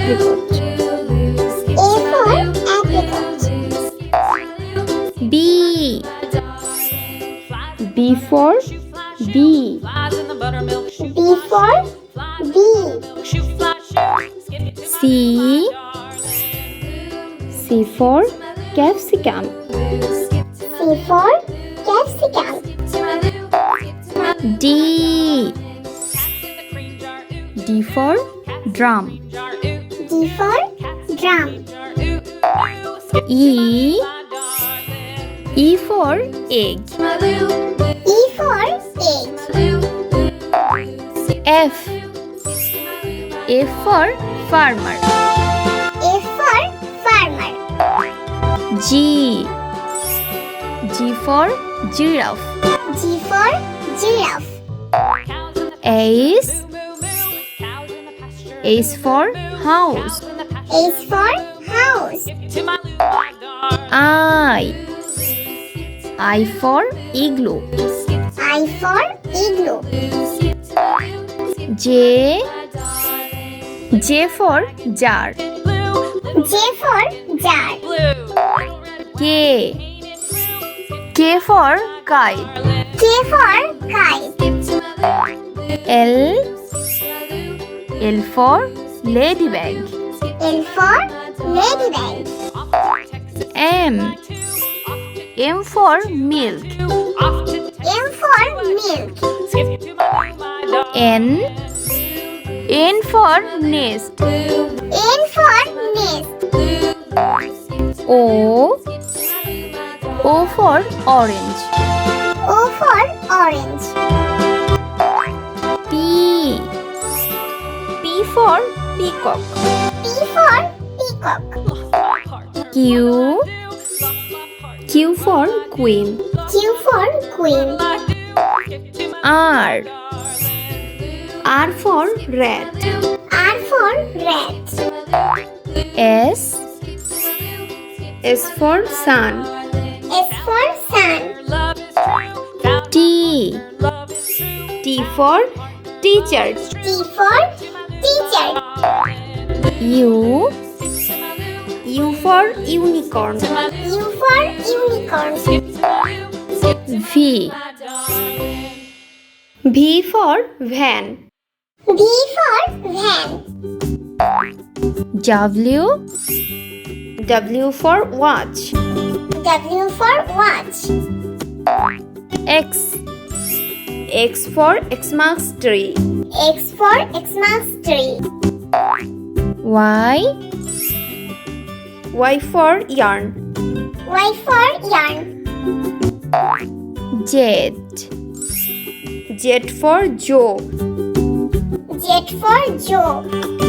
apricot. A for apricot. B. B for bee. B for bee. C. C for capsicum. C for capsicum. D. D for drum. D for drum. E. E for egg. E for egg. F. F for farmer. F for farmer. G. G for giraffe. G for giraffe. H. H for house. H for house. I. I for igloo. I for igloo. J. J for jar. J for jar. K. K for kite. K for kite. L. L for ladybug. L for ladybug. M. M for milk. M for milk. N. N for nest. N for nest. O. O for orange. O for orange. P. P for peacock. P for peacock. Q. Q for queen. Q for queen. R. R for rat. R for rat. S. S for sun. S for sun. T. T for teacher. T for teacher. U. U for unicorn. U for unicorn. V. V for van. V for van. W. W for watch. W for watch. X. X for Xmas tree. X for Xmas tree. Y. Y for yarn. Y for yarn. Z. Z for Joe. Z for Joe.